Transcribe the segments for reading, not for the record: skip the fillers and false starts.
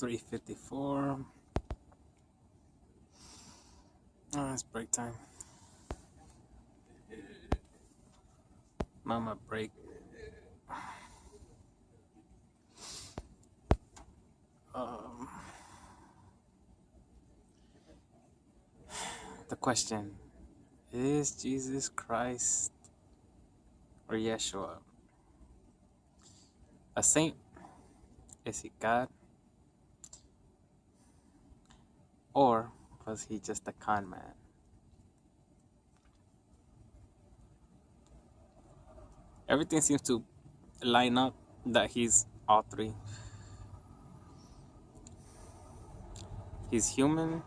3:54. Oh, it's break time. Mama break. Um, the question, is Jesus Christ or Yeshua a saint? Is he God? Or was he just a con man? Everything seems to line up that he's all three. He's human,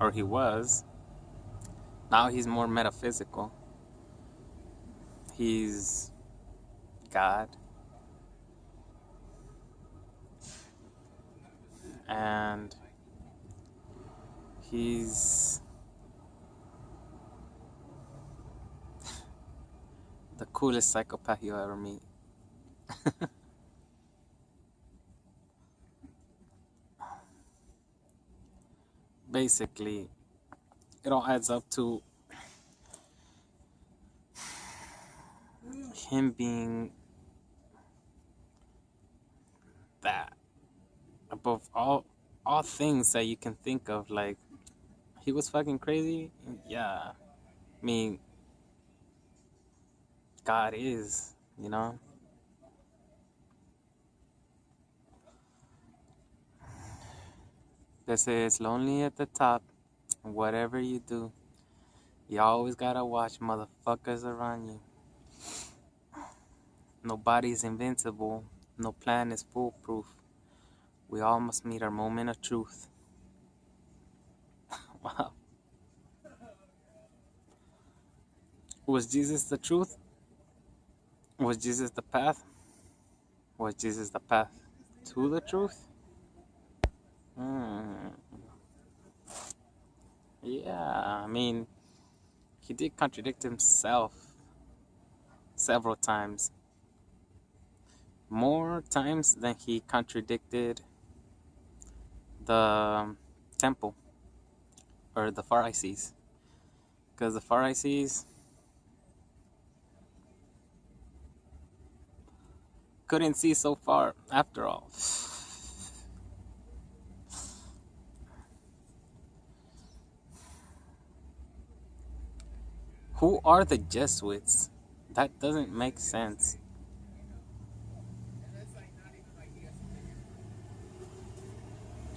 or he was. Now he's more metaphysical. He's God. And he's the coolest psychopath you'll ever meet. Basically, it all adds up to him being that above all things that you can think of. Like, he was fucking crazy. Yeah, I mean, God is, you know. They say it's lonely at the top. Whatever you do, you always gotta watch motherfuckers around you. Nobody's invincible. No plan is foolproof. We all must meet our moment of truth. Wow. Was Jesus the truth? Was Jesus the path? Was Jesus the path to the truth? Yeah, I mean, he did contradict himself several times. More times than he contradicted the temple or the Pharisees. Because the Pharisees couldn't see so far after all. Who are the Jesuits? That doesn't make sense.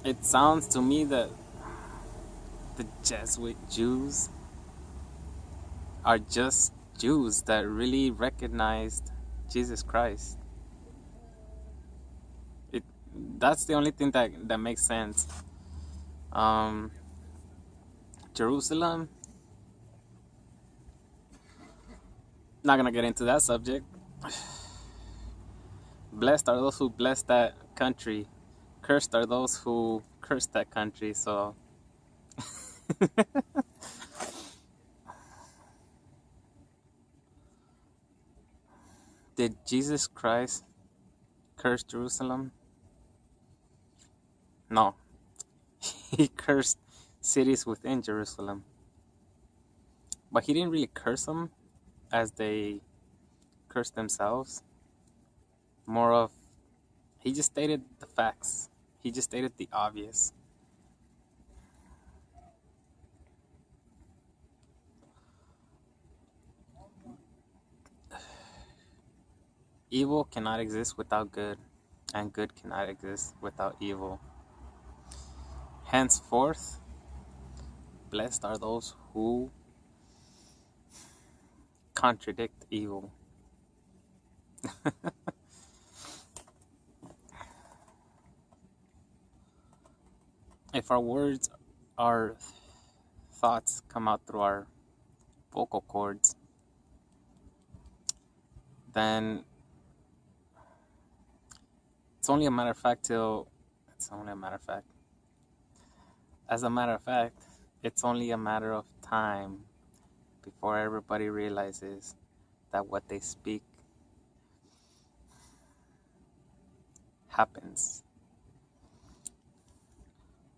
It sounds to me that the Jesuit Jews are just Jews that really recognized Jesus Christ. That's the only thing that makes sense. Jerusalem, not gonna get into that subject. Blessed are those who bless that country. Cursed are those who curse that country. So did Jesus Christ curse Jerusalem? No. He cursed cities within Jerusalem. But he didn't really curse them as they cursed themselves. More of, he just stated the facts. He just stated the obvious. Evil cannot exist without good, and good cannot exist without evil. Henceforth, blessed are those who contradict evil. If our words, our thoughts come out through our vocal cords, then it's only a matter of fact it's only a matter of fact. As a matter of fact, it's only a matter of time before everybody realizes that what they speak happens.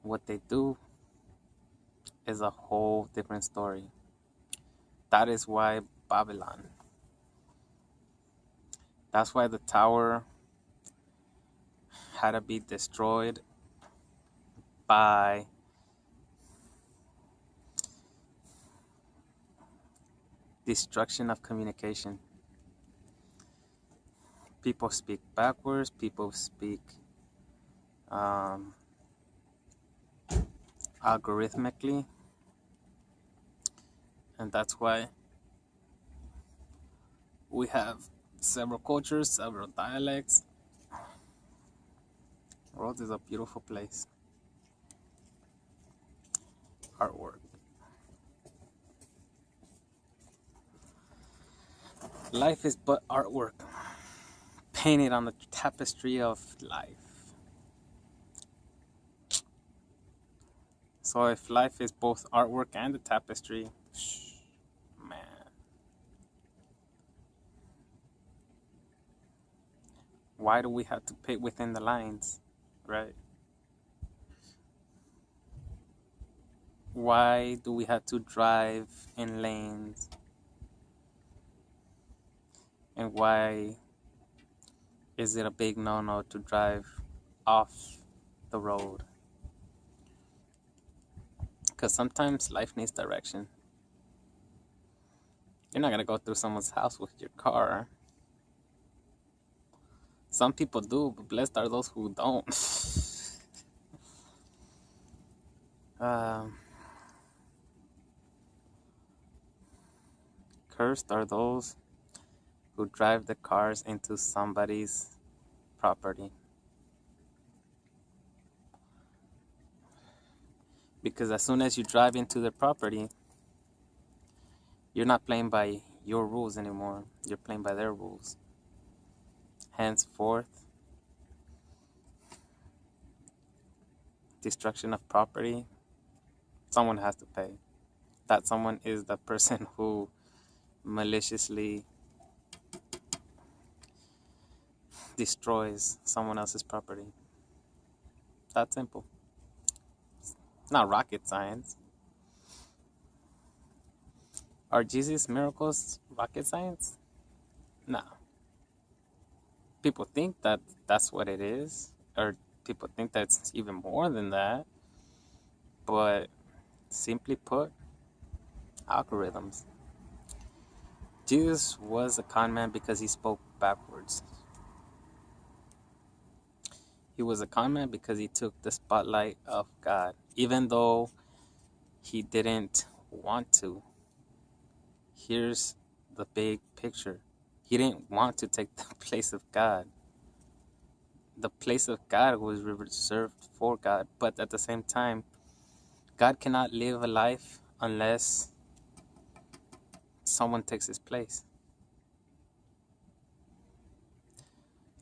what they do is a whole different story. That is why Babylon. That's why the tower had to be destroyed by destruction of communication. People speak backwards, people speak algorithmically, and that's why we have several cultures, several dialects. The world is a beautiful place. Artwork. Life is but artwork, painted on the tapestry of life. So if life is both artwork and the tapestry, man. Why do we have to paint within the lines, right? Why do we have to drive in lanes? And why is it a big no-no to drive off the road? Because sometimes life needs direction. You're not going to go through someone's house with your car. Some people do, but blessed are those who don't. Cursed are those who drive the cars into somebody's property. Because as soon as you drive into their property, you're not playing by your rules anymore. You're playing by their rules. Henceforth, destruction of property, someone has to pay. That someone is the person who maliciously destroys someone else's property. That simple. It's not rocket science. Are Jesus' miracles rocket science? No. People think that that's what it is, or people think that it's even more than that. But simply put, algorithms. Jesus was a con man because he spoke backwards. He was a con man because he took the spotlight of God, even though he didn't want to. Here's the big picture. He didn't want to take the place of God. The place of God was reserved for God, but at the same time, God cannot live a life unless someone takes his place.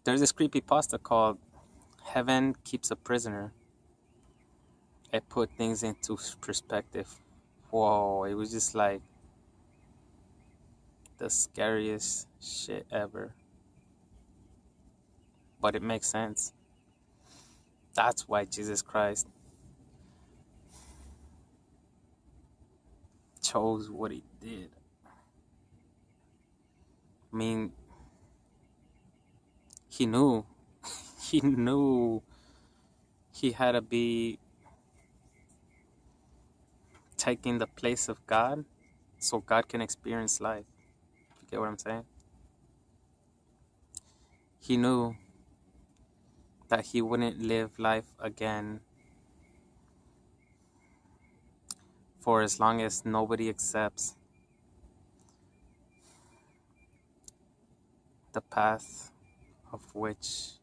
There's this creepypasta called Heaven Keeps a Prisoner. It put things into perspective. Whoa, it was just like the scariest shit ever. But it makes sense. That's why Jesus Christ chose what he did. I mean, he knew he had to be taking the place of God so God can experience life. You get what I'm saying? He knew that he wouldn't live life again for as long as nobody accepts the path of which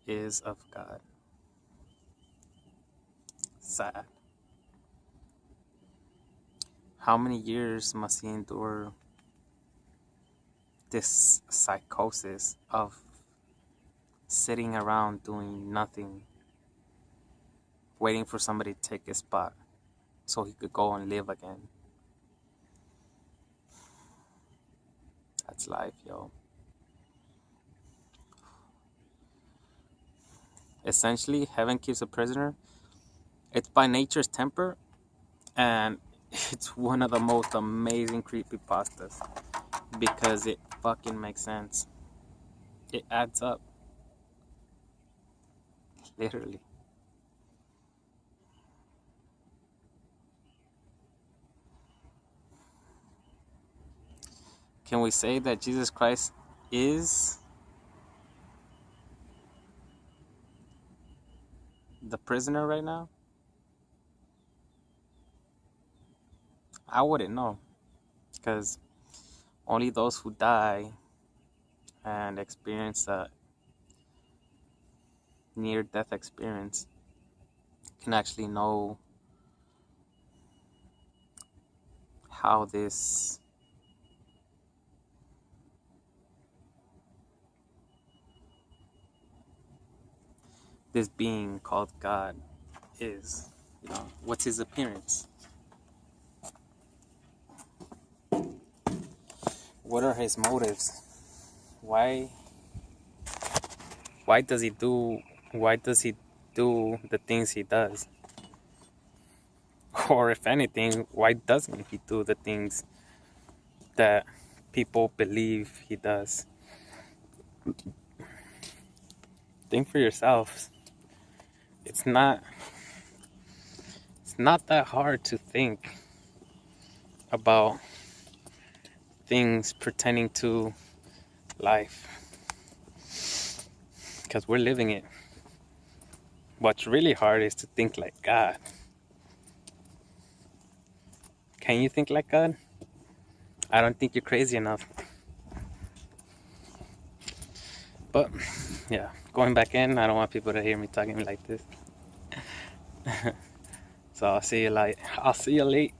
is of God. Sad. How many years must he endure this psychosis of sitting around doing nothing, waiting for somebody to take his spot so he could go and live again? That's life, yo. Essentially, heaven keeps a prisoner It's by Nature's Temper, and it's one of the most amazing creepypastas because it fucking makes sense. It adds up, literally. Can we say that Jesus Christ is the prisoner right now? I wouldn't know, because only those who die and experience a near-death experience can actually know how this being called God is. What's his appearance? What are his motives? Why does he do the things he does? Or if anything, why doesn't he do the things that people believe he does? Think for yourselves. It's not that hard to think about things pertaining to life, because we're living it. What's really hard is to think like God. Can you think like God? I don't think you're crazy enough. But yeah, going back in, I don't want people to hear me talking like this. So I'll see you late.